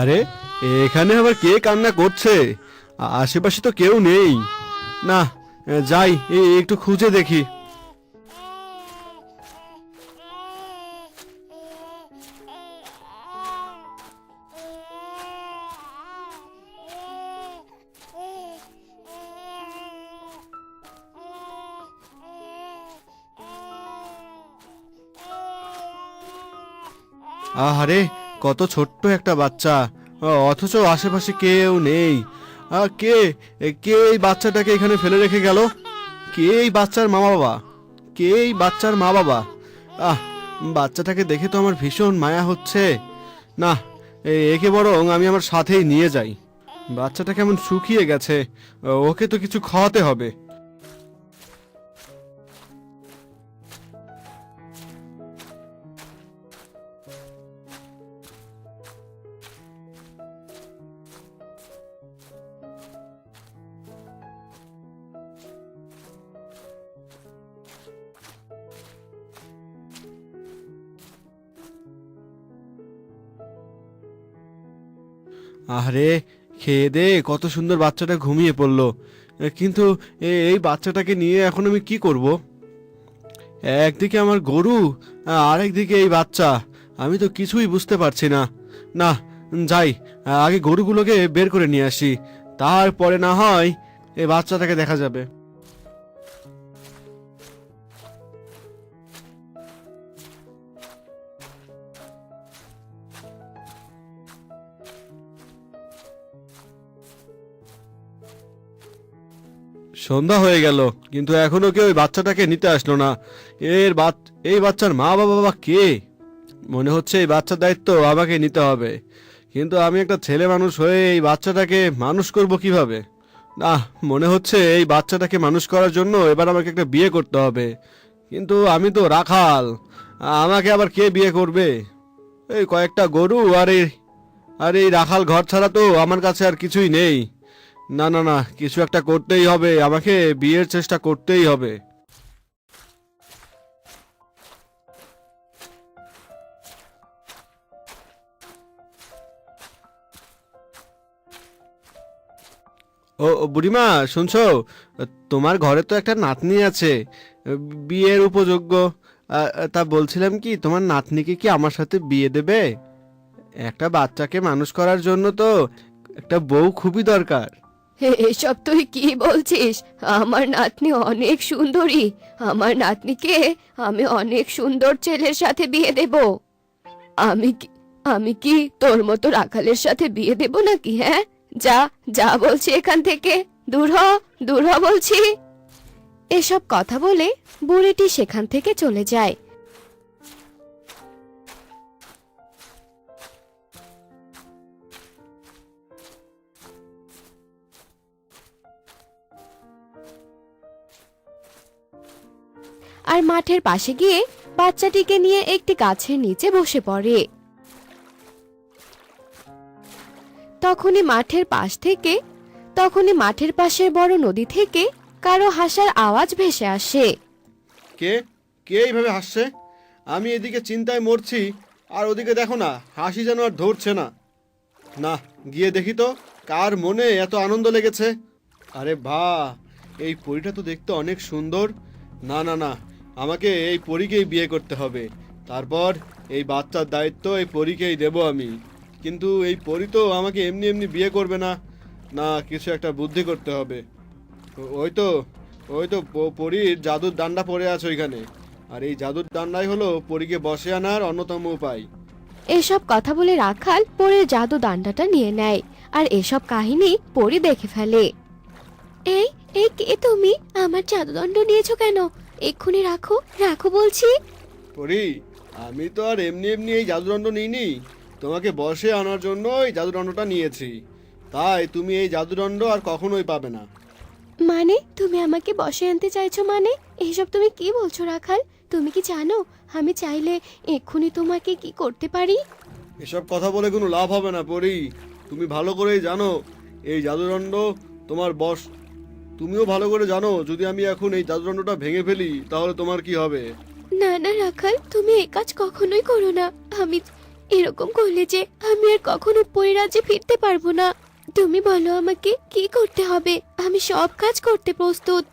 আরে, এখানে আবার কে কান্না করছে? আশেপাশে তো কেউ নেই। না, যাই একটু খুঁজে দেখি। আহারে, কত ছোট্ট একটা বাচ্চা, অথচ আশেপাশে কেউ নেই। কে কে এই বাচ্চাটাকে এখানে ফেলে রেখে গেল? কে এই বাচ্চার মা বাবা? কে এই বাচ্চার মা বাবা? আহ, বাচ্চাটাকে দেখে তো আমার ভীষণ মায়া হচ্ছে। না, একে বরং আমি আমার সাথেই নিয়ে যাই। বাচ্চাটা কেমন শুকিয়ে গেছে, ওকে তো কিছু খাওয়াতে হবে। আরে, খেয়ে দে কত সুন্দর বাচ্চাটা ঘুমিয়ে পড়লো। কিন্তু এই বাচ্চাটাকে নিয়ে এখন আমি কি করব? একদিকে আমার গরু, আর একদিকে এই বাচ্চা। আমি তো কিছুই বুঝতে পারছি না। না, যাই, আগে গরুগুলোকে বের করে নিয়ে আসি, তারপরে না হয় এই বাচ্চাটাকে দেখা যাবে। সন্ধ্যা হয়ে গেল, কিন্তু এখনো কেউ ওই বাচ্চাটাকে নিতে আসলো না। এই বাচ্চার মা বাবা বা কে? মনে হচ্ছে এই বাচ্চার দায়িত্ব আমাকে নিতে হবে। কিন্তু আমি একটা ছেলে মানুষ হয়ে এই বাচ্চাটাকে মানুষ করব কিভাবে? না, মনে হচ্ছে এই বাচ্চাটাকে মানুষ করার জন্য এবার আমাকে একটা বিয়ে করতে হবে। কিন্তু আমি তো রাখাল, আমাকে আবার কে বিয়ে করবে? এই কয়েকটা গরু আর এই রাখাল ঘর ছাড়া তো আমার কাছে আর কিছুই নেই। না না না, কিছু একটা করতেই হবে, আমাকে বিয়ের চেষ্টা করতেই হবে। ও বুড়িমা, শুনছো? তোমার ঘরে তো একটা নাতনি আছে, বিয়ের উপযোগ্য। তা বলছিলাম কি, তোমার নাতনিকে কি আমার সাথে বিয়ে দেবে? একটা বাচ্চাকে মানুষ করার জন্য তো একটা বউ খুবই দরকার। এসব তুই কি বলছিস? আমার নাতনি অনেক সুন্দরী। আমার নাতনিকে আমি অনেক সুন্দর ছেলের সাথে বিয়ে দেব। আমি কি আমি কি তোর মতো রাখালের সাথে বিয়ে দেব নাকি? হ্যাঁ, যা যা বলছি এখান থেকে। দূর হ, দূর হ বলছি। এসব কথা বলে বুড়িটি সেখান থেকে চলে যায়। আর মাঠের পাশে গিয়ে বাচ্চাটিকে নিয়ে একটি গাছের নিচে বসে পড়ে। তখনই মাঠের পাশের বড় নদী থেকে কারো হাসার আওয়াজ ভেসে আসে। কে কে এইভাবে হাসছে? আমি এদিকে চিন্তায় মরছি, আর ওদিকে দেখো না, হাসি যেন আর ধরছে না। না, গিয়ে দেখি তো কার মনে এত আনন্দ লেগেছে। আরে বাহ, এই পরীটা তো দেখতে অনেক সুন্দর। না না না, আমাকে এই পরীকেই বিয়ে করতে হবে। তারপর এই বাচ্চার দায়িত্ব এই পরীকেই দেব আমি। কিন্তু এই পরী তো আমাকে এমনি এমনি বিয়ে করবে না। না, কিছু একটা বুদ্ধি করতে হবে। ওই তো পরীর জাদুর ডান্ডা পড়ে আছে ওইখানে। আর এই জাদুর ডান্ডাই হলো পরীকে বশে আনার অন্যতম উপায়। এসব কথা বলে রাখাল পরীর জাদু দান্ডাটা নিয়ে নেয়, আর এসব কাহিনী পরী দেখে ফেলে। এই এই কে তুমি? আমার জাদুদণ্ড নিয়েছো কেন? এক্ষুনি রাখো, রাখো বলছি। পরী, আমি তো আর এমনি এমনি এই জাদুদণ্ড নিইনি। তোমাকে বশে আনার জন্য এই জাদুদণ্ডটা নিয়েছি। তাই তুমি এই জাদুদণ্ড আর কখনোই পাবে না। মানে তুমি আমাকে বশে আনতে চাইছো? মানে এসব তুমি কি বলছো রাখাল? তুমি কি জানো আমি চাইলে এক্ষুনি তোমাকে কি করতে পারি? এসব কথা বলে কোনো লাভ হবে না পরী। তুমি ভালো করেই জানো এই জাদুদণ্ড তোমার বশ। তুমিও ভালো করে জানো যদি আমি এখন এই জাদুদণ্ডটা ভেঙে ফেলি তাহলে তোমার কি হবে। না না রাখাল, তুমি এই কাজ কখনোই করো না। আমি এরকম করলে যে আমি আর কখনো পরিরাজ্যে ফিরতে পারবো না। তুমি বলো আমাকে কি করতে হবে, আমি সব কাজ করতে প্রস্তুত।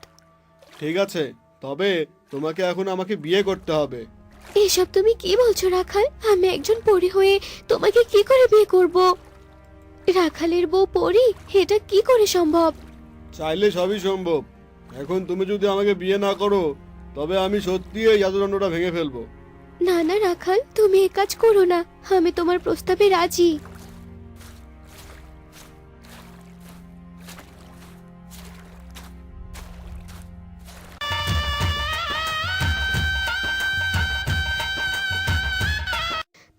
ঠিক আছে, তবে তোমাকে এখন আমাকে বিয়ে করতে হবে। এসব তুমি কি বলছো রাখাল? আমি একজন পরী হয়ে তোমাকে কি করে বিয়ে করব? রাখালের বউ পরী, এটা কি করে সম্ভব? চাইলে সবই সম্ভব। এখন তুমি যদি আমাকে বিয়ে না করো, তবে আমি সত্যি এই জাদুদণ্ডটা ভেঙে ফেলবো। না না রাখাল, তুমি এ কাজ করো না, আমি তোমার প্রস্তাবে রাজি।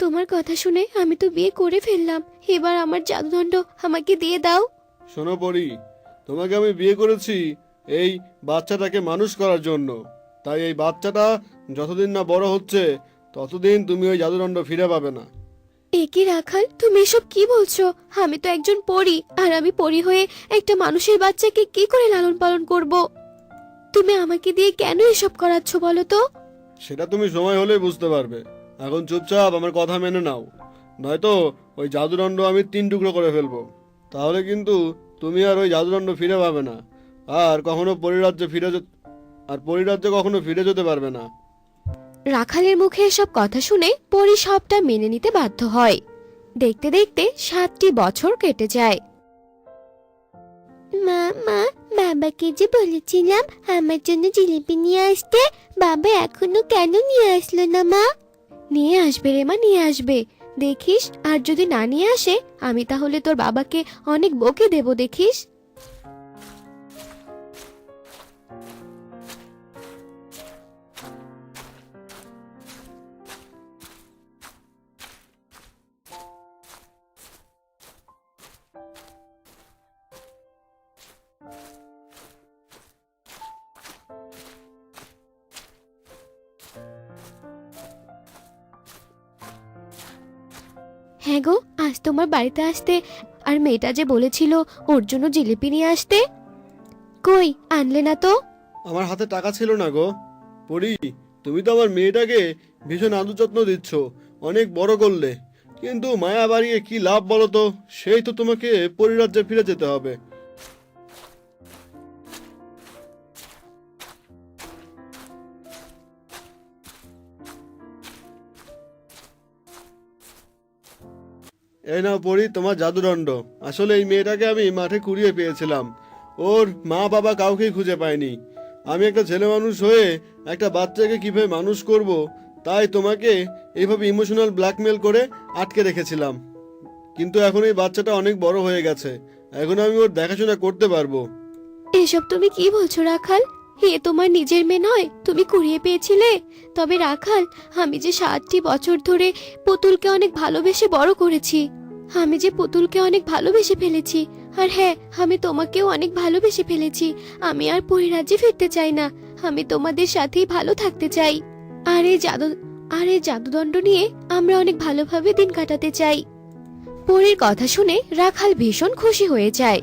তোমার কথা শুনে আমি তো বিয়ে করে ফেললাম, এবার আমার জাদুদণ্ড আমাকে দিয়ে দাও। শোনো পরি, তোমাকে আমি বিয়ে করেছি এই বাচ্চাটাকে মানুষ করার জন্য। তাই এই বাচ্চাটা যতদিন না বড় হচ্ছে, ততদিন তুমি ওই জাদুদণ্ড ফিরে পাবে না। এ কি রাখাল, তুমি এসব কি বলছো? আমি তো একজন পরী, আর আমি পরী হয়ে একটা মানুষের বাচ্চাকে কি করে লালন পালন করব? তুমি আমাকে দিয়ে কেন এসব করাচ্ছ বলো তো? সেটা তুমি সময় হলেই বুঝতে পারবে। এখন চুপচাপ আমার কথা মেনে নাও, নয়তো ওই জাদুদণ্ড আমি 3 টুকরো করে ফেলবো। তাহলে কিন্তু তুমি আর ওই জাদুদণ্ড ফিরে পাবে না, আর কখনো পরিরাজ্যে কখনো ফিরে যেতে পারবে না। রাখালের মুখে এসব কথা শুনে পরী সবটা মেনে নিতে বাধ্য হয়। দেখতে দেখতে 7টি বছর কেটে যায়। মা মা, বাবাকে যে বলেছিলাম আমার জন্য জিলিপি নিয়ে আসতে, বাবা এখনো কেন নিয়ে আসলো না? মা নিয়ে আসবে রে মা, নিয়ে আসবে। দেখিস, আর যদি না নিয়ে আসে আমি তাহলে তোর বাবাকে অনেক বকে দেব, দেখিস। হ্যাঁ গো, আজ তোমার বাড়িতে আসতে, আর মেয়েটা যে বলেছিল ওর জন্য জিলিপি নিয়ে আসতে, কই আনলে না তো? আমার হাতে টাকা ছিল না গো। পরি, তুমি তো আমার মেয়েটাকে ভীষণ আদর যত্ন দিচ্ছ, অনেক বড় করলে, কিন্তু মায়া বাড়িয়ে কি লাভ বলো তো? সেই তো তোমাকে পরিরাজ্যে ফিরে যেতে হবে। এই নাও পরি, তোমার জাদুদণ্ড। আসলে এই মেয়েটাকে আমি মাঠে কুড়িয়ে পেয়েছিলাম, ওর মা বাবা কাউকেই খুঁজে পাইনি। আমি একটা ছেলে মানুষ হয়ে একটা বাচ্চাকে কিভাবে মানুষ করব, তাই তোমাকে এইভাবে ইমোশনাল ব্ল্যাকমেল করে আটকে রেখেছিলাম। কিন্তু এখন এই বাচ্চাটা অনেক বড় হয়ে গেছে, এখন আমি ওর দেখাশোনা করতে পারবো। এসব তুমি কি বলছো রাখাল? এ তোমার নিজের মেয়ে নয়, তুমি কুড়িয়ে পেয়েছিলে। তবে রাখাল, আমি যে 7টি বছর ধরে পুতুলকে অনেক ভালোবেসে বড় করেছি, আমি যে পুতুলকে অনেক ভালোবেসে ফেলেছি। আর হ্যাঁ, আমি তোমাকেও অনেক ভালোবেসে ফেলেছি। আমি আর পরিরাজ্যে ফিরতে চাই না, আমি তোমাদের সাথেই ভালো থাকতে চাই। আর এই জাদুদণ্ড নিয়ে আমরা অনেক ভালোভাবে দিন কাটাতে চাই। পরীর কথা শুনে রাখাল ভীষণ খুশি হয়ে যায়,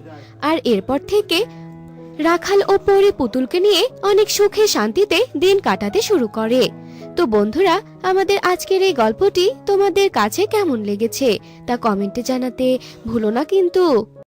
আর এরপর থেকে রাখাল ও পরী পুতুলকে নিয়ে অনেক সুখে শান্তিতে দিন কাটাতে শুরু করে। তো বন্ধুরা, আমাদের আজকের এই গল্পটি তোমাদের কাছে কেমন লেগেছে তা কমেন্টে জানাতে ভুলো না কিন্তু।